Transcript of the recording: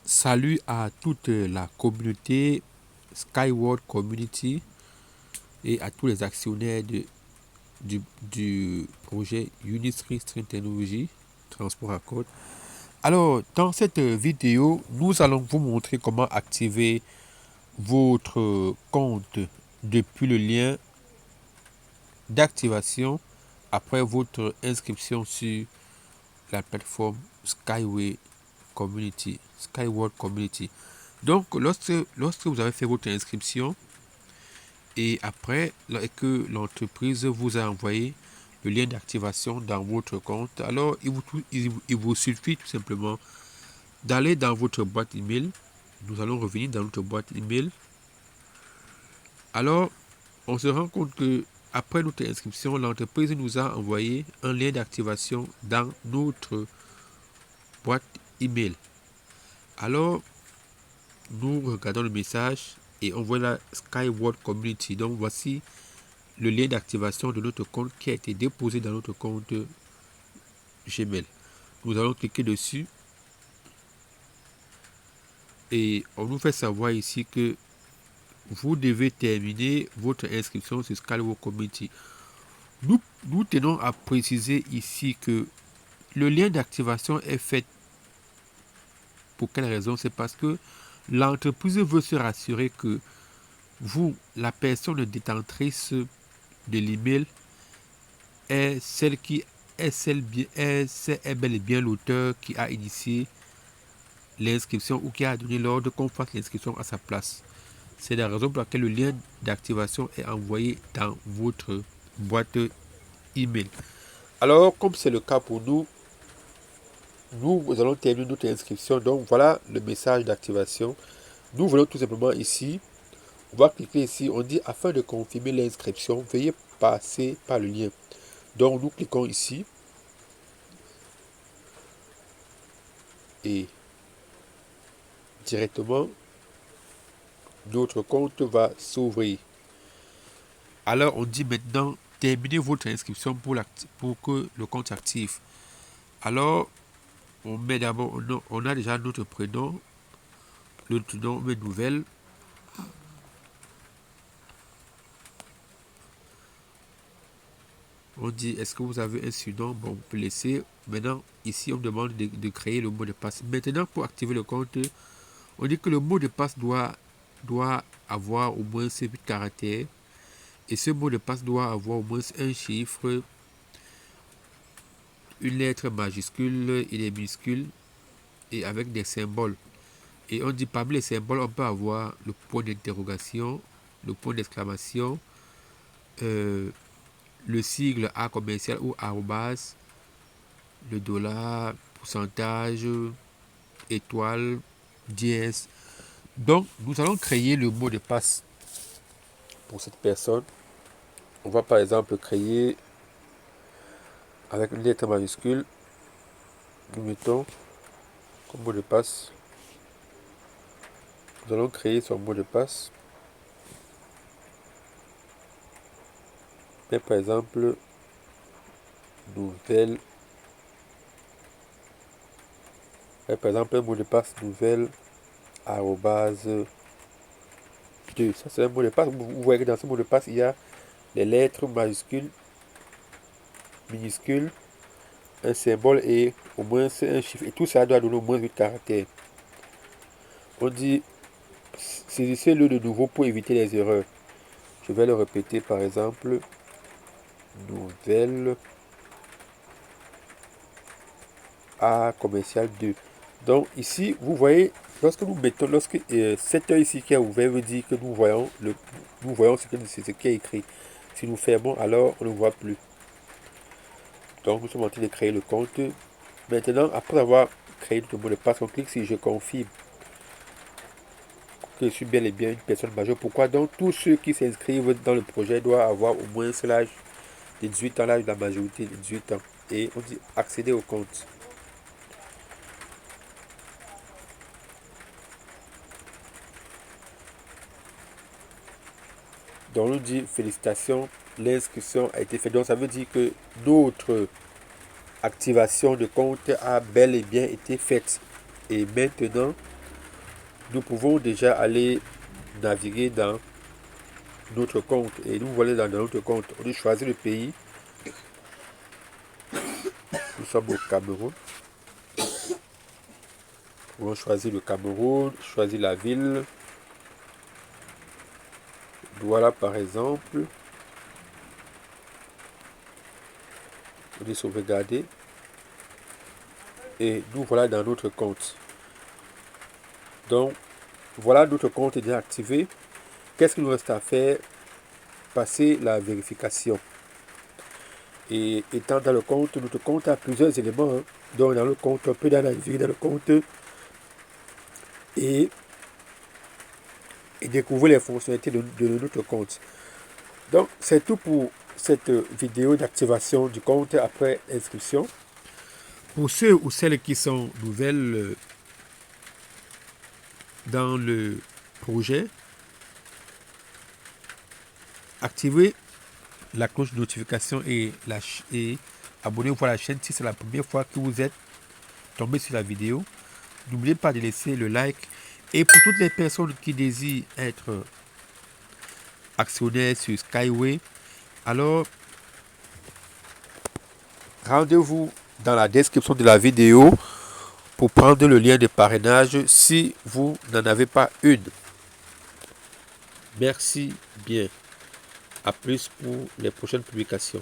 Salut à toute la communauté Skyward Community et à tous les actionnaires du projet Unistream String Technology Transport à Côte. Alors, dans cette vidéo, nous allons vous montrer comment activer votre compte depuis le lien d'activation après votre inscription sur la plateforme Skyward Community. Donc, lorsque vous avez fait votre inscription et après que l'entreprise vous a envoyé le lien d'activation dans votre compte, alors il vous suffit tout simplement d'aller dans votre boîte email. Nous allons revenir dans notre boîte email. Alors, on se rend compte que après notre inscription, l'entreprise nous a envoyé un lien d'activation dans notre boîte email. Alors, nous regardons le message et on voit la Skyward Community. Donc, voici le lien d'activation de notre compte qui a été déposé dans notre compte Gmail. Nous allons cliquer dessus et on nous fait savoir ici que vous devez terminer votre inscription sur Skyward Community. Nous tenons à préciser ici que le lien d'activation est fait pour quelle raison? C'est parce que l'entreprise veut se rassurer que vous, la personne détentrice de l'email, est celle qui est bel et bien l'auteur qui a initié l'inscription ou qui a donné l'ordre qu'on fasse l'inscription à sa place. C'est la raison pour laquelle le lien d'activation est envoyé dans votre boîte email. Alors, comme c'est le cas pour nous, nous allons terminer notre inscription. Donc, voilà le message d'activation. Nous voulons tout simplement ici, on va cliquer ici, on dit afin de confirmer l'inscription, veuillez passer par le lien. Donc, nous cliquons ici. Et directement, notre compte va s'ouvrir. Alors, on dit maintenant, terminez votre inscription pour que le compte s'active. Alors, on met d'abord, on a déjà notre prénom, notre nom, mes nouvelles. On dit, est-ce que vous avez un surnom? Bon, on peut laisser. Maintenant, ici, on demande de créer le mot de passe. Maintenant, pour activer le compte, on dit que le mot de passe doit avoir au moins 8 caractères. Et ce mot de passe doit avoir au moins un chiffre, une lettre majuscule et des minuscules et avec des symboles. Et on dit parmi les symboles, on peut avoir le point d'interrogation, le point d'exclamation, le sigle A commercial ou arrobas, le dollar, pourcentage, étoile, dièse. Donc, nous allons créer le mot de passe pour cette personne. On va par exemple créer avec une lettre majuscule. Nous mettons comme mot de passe. Nous allons créer son mot de passe. Mais par exemple, nouvelle. Et par exemple, un mot de passe nouvelle arrobase 2. Ça, c'est un mot de passe. Vous voyez que dans ce mot de passe, il y a les lettres majuscules, minuscules, un symbole et au moins un chiffre. Et tout ça doit donner au moins 8 caractères. On dit saisissez-le de nouveau pour éviter les erreurs. Je vais le répéter par exemple. Nouvelle A commercial 2. Donc ici, vous voyez, lorsque nous mettons, cette œil ici qui est ouvert veut dire que nous voyons ce qui est écrit. Si nous fermons, alors on ne voit plus. Donc nous sommes en train de créer le compte. Maintenant, après avoir créé le mot de passe, on clique sur je confirme que je suis bel et bien une personne majeure. Pourquoi? Donc tous ceux qui s'inscrivent dans le projet doivent avoir au moins l'âge de 18 ans, l'âge de la majorité de 18 ans. Et on dit accéder au compte. Donc on nous dit félicitations, l'inscription a été faite. Donc ça veut dire que notre activation de compte a bel et bien été faite. Et maintenant, nous pouvons déjà aller naviguer dans notre compte. Et nous voilà dans notre compte. On a choisi le pays. Nous sommes au Cameroun. On va choisir le Cameroun, choisir la ville. Douala par exemple. On est sauvegarder. Et nous voilà dans notre compte. Donc, voilà, notre compte est déjà activé. Qu'est-ce qu'il nous reste à faire? Passer la vérification. Et étant dans le compte, notre compte a plusieurs éléments. Hein. Donc, dans le compte, on peut naviguer dans le compte et découvrir les fonctionnalités de notre compte. Donc, c'est tout pour cette vidéo d'activation du compte après inscription. Pour ceux ou celles qui sont nouvelles dans le projet, activez la cloche de notification et abonnez-vous à la chaîne si c'est la première fois que vous êtes tombé sur la vidéo. N'oubliez pas de laisser le like. Et pour toutes les personnes qui désirent être actionnaires sur Skyway, alors rendez-vous dans la description de la vidéo pour prendre le lien de parrainage si vous n'en avez pas une. Merci bien. À plus pour les prochaines publications.